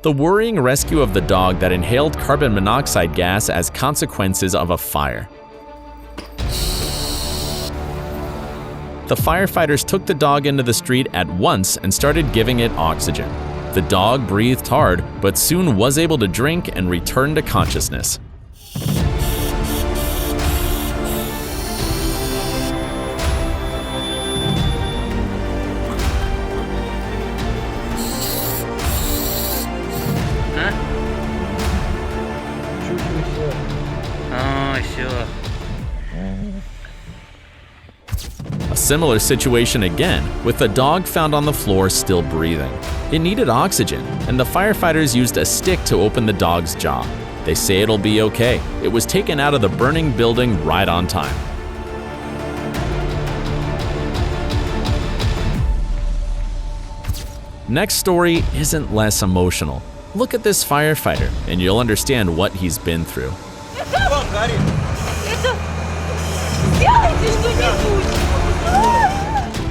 The worrying rescue of the dog that inhaled carbon monoxide gas as consequences of a fire. The firefighters took the dog into the street at once and started giving it oxygen. The dog breathed hard, but soon was able to drink and return to consciousness. A similar situation again, with the dog found on the floor still breathing. It needed oxygen, and the firefighters used a stick to open the dog's jaw. They say it'll be okay. It was taken out of the burning building right on time. Next story isn't less emotional. Look at this firefighter, and you'll understand what he's been through.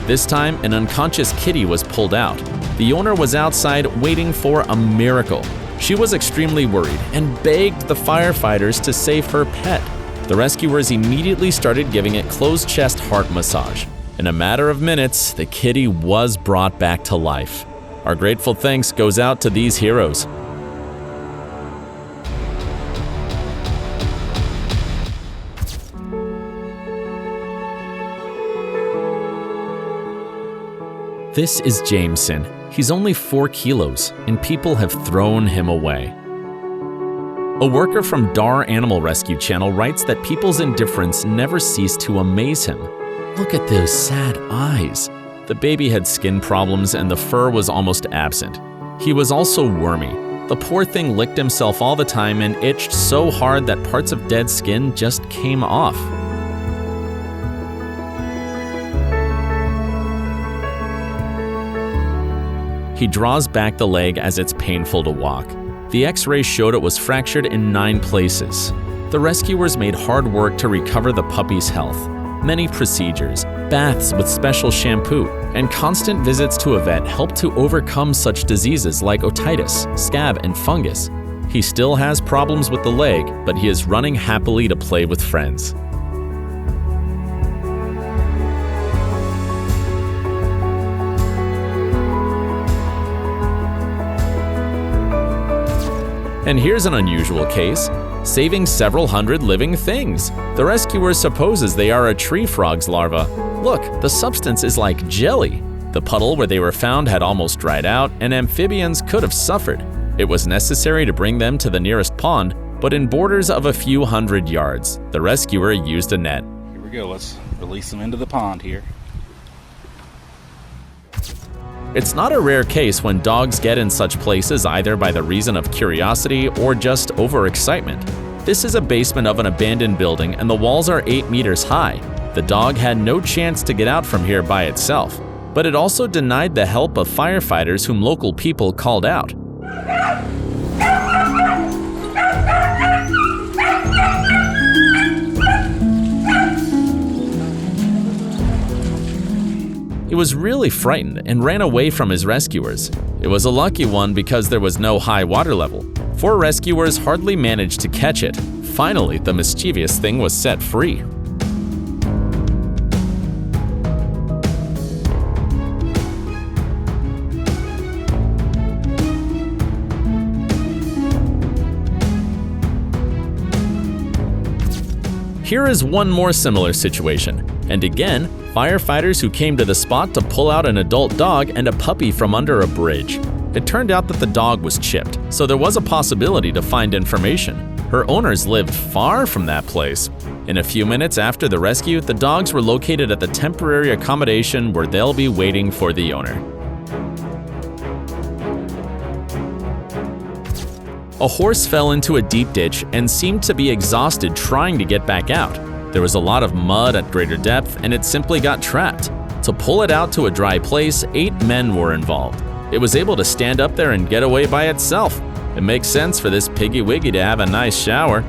This time, an unconscious kitty was pulled out. The owner was outside waiting for a miracle. She was extremely worried and begged the firefighters to save her pet. The rescuers immediately started giving it closed chest heart massage. In a matter of minutes, the kitty was brought back to life. Our grateful thanks goes out to these heroes. This is Jameson. He's only 4 kilos, and people have thrown him away. A worker from Dar Animal Rescue Channel writes that people's indifference never ceased to amaze him. Look at those sad eyes. The baby had skin problems and the fur was almost absent. He was also wormy. The poor thing licked himself all the time and itched so hard that parts of dead skin just came off. He draws back the leg as it's painful to walk. The X-rays showed it was fractured in 9 places. The rescuers made hard work to recover the puppy's health. Many procedures, baths with special shampoo, and constant visits to a vet helped to overcome such diseases like otitis, scab, and fungus. He still has problems with the leg, but he is running happily to play with friends. And here's an unusual case, saving several hundred living things. The rescuer supposes they are a tree frog's larva. Look, the substance is like jelly. The puddle where they were found had almost dried out, and amphibians could have suffered. It was necessary to bring them to the nearest pond, but in borders of a few hundred yards, the rescuer used a net. Here we go, let's release them into the pond here. It's not a rare case when dogs get in such places either by the reason of curiosity or just overexcitement. This is a basement of an abandoned building and the walls are 8 meters high. The dog had no chance to get out from here by itself, but it also denied the help of firefighters whom local people called out. He was really frightened and ran away from his rescuers. It was a lucky one because there was no high water level. 4 rescuers hardly managed to catch it. Finally, the mischievous thing was set free. Here is one more similar situation. And again, firefighters who came to the spot to pull out an adult dog and a puppy from under a bridge. It turned out that the dog was chipped, so there was a possibility to find information. Her owners lived far from that place. In a few minutes after the rescue, the dogs were located at the temporary accommodation where they'll be waiting for the owner. A horse fell into a deep ditch and seemed to be exhausted trying to get back out. There was a lot of mud at greater depth and it simply got trapped. To pull it out to a dry place, 8 men were involved. It was able to stand up there and get away by itself. It makes sense for this piggy wiggy to have a nice shower.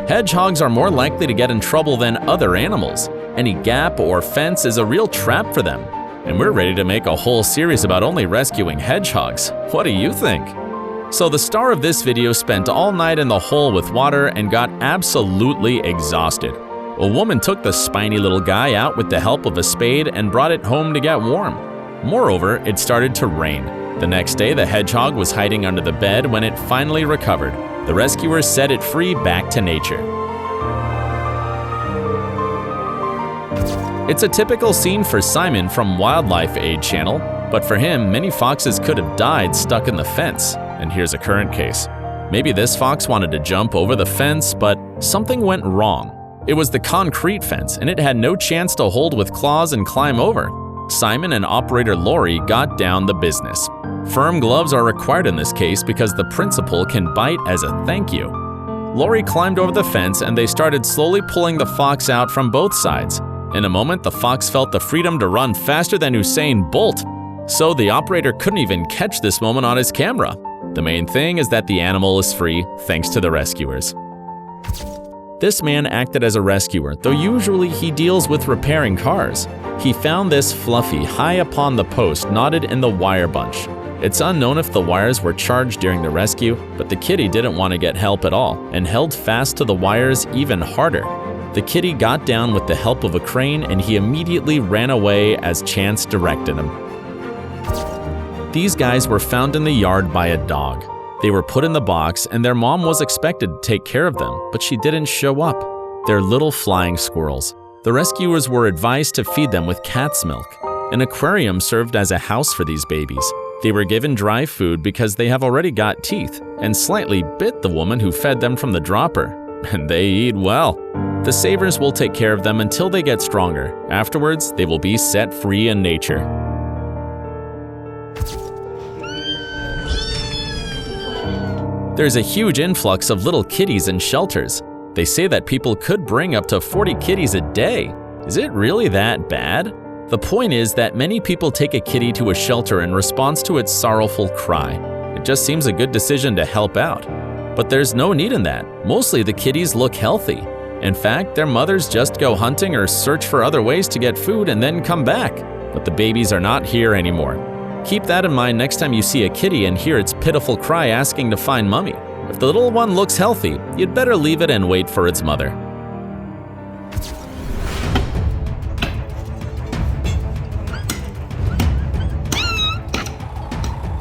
Hedgehogs are more likely to get in trouble than other animals. Any gap or fence is a real trap for them. And we're ready to make a whole series about only rescuing hedgehogs. What do you think? So the star of this video spent all night in the hole with water and got absolutely exhausted. A woman took the spiny little guy out with the help of a spade and brought it home to get warm. Moreover, it started to rain. The next day, the hedgehog was hiding under the bed when it finally recovered. The rescuers set it free back to nature. It's a typical scene for Simon from Wildlife Aid Channel, but for him, many foxes could have died stuck in the fence. And here's a current case. Maybe this fox wanted to jump over the fence, but something went wrong. It was the concrete fence, and it had no chance to hold with claws and climb over. Simon and operator Lori got down the business. Firm gloves are required in this case because the principal can bite as a thank you. Lori climbed over the fence and they started slowly pulling the fox out from both sides. In a moment, the fox felt the freedom to run faster than Usain Bolt. So the operator couldn't even catch this moment on his camera. The main thing is that the animal is free thanks to the rescuers. This man acted as a rescuer, though usually he deals with repairing cars. He found this Fluffy high upon the post, knotted in the wire bunch. It's unknown if the wires were charged during the rescue, but the kitty didn't want to get help at all and held fast to the wires even harder. The kitty got down with the help of a crane and he immediately ran away as chance directed him. These guys were found in the yard by a dog. They were put in the box and their mom was expected to take care of them, but she didn't show up. They're little flying squirrels. The rescuers were advised to feed them with cat's milk. An aquarium served as a house for these babies. They were given dry food because they have already got teeth and slightly bit the woman who fed them from the dropper. And they eat well. The savers will take care of them until they get stronger. Afterwards, they will be set free in nature. There's a huge influx of little kitties in shelters. They say that people could bring up to 40 kitties a day. Is it really that bad? The point is that many people take a kitty to a shelter in response to its sorrowful cry. It just seems a good decision to help out. But there's no need in that. Mostly the kitties look healthy. In fact, their mothers just go hunting or search for other ways to get food and then come back. But the babies are not here anymore. Keep that in mind next time you see a kitty and hear its pitiful cry asking to find mommy. If the little one looks healthy, you'd better leave it and wait for its mother.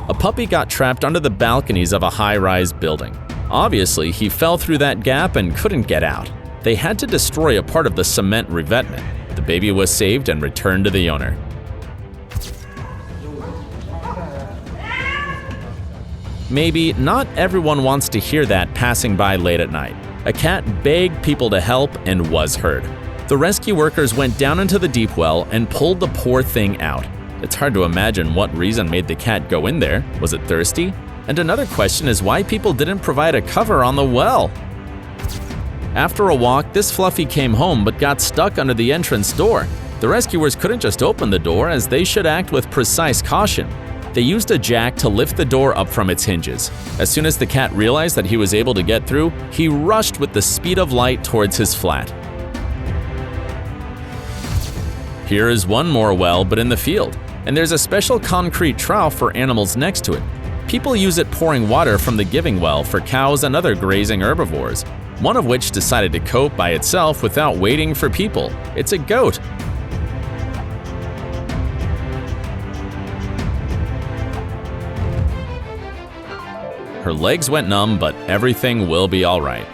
A puppy got trapped under the balconies of a high-rise building. Obviously, he fell through that gap and couldn't get out. They had to destroy a part of the cement revetment. The baby was saved and returned to the owner. Maybe not everyone wants to hear that passing by late at night. A cat begged people to help and was heard. The rescue workers went down into the deep well and pulled the poor thing out. It's hard to imagine what reason made the cat go in there. Was it thirsty? And another question is why people didn't provide a cover on the well. After a walk, this Fluffy came home but got stuck under the entrance door. The rescuers couldn't just open the door, as they should act with precise caution. They used a jack to lift the door up from its hinges. As soon as the cat realized that he was able to get through, he rushed with the speed of light towards his flat. Here is one more well, but in the field, and there's a special concrete trough for animals next to it. People use it pouring water from the giving well for cows and other grazing herbivores, one of which decided to cope by itself without waiting for people. It's a goat. Her legs went numb, but everything will be all right.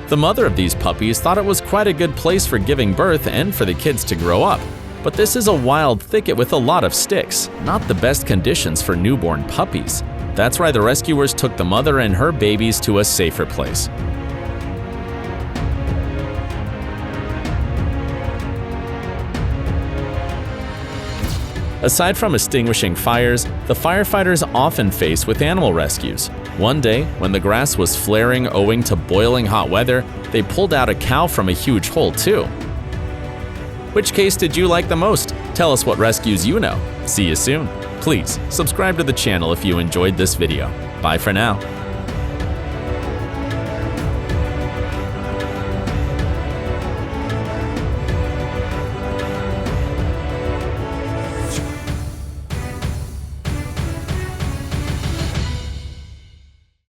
The mother of these puppies thought it was quite a good place for giving birth and for the kids to grow up. But this is a wild thicket with a lot of sticks, not the best conditions for newborn puppies. That's why the rescuers took the mother and her babies to a safer place. Aside from extinguishing fires, the firefighters often face with animal rescues. One day, when the grass was flaring owing to boiling hot weather, they pulled out a cow from a huge hole too. Which case did you like the most? Tell us what rescues you know. See you soon. Please subscribe to the channel if you enjoyed this video. Bye for now.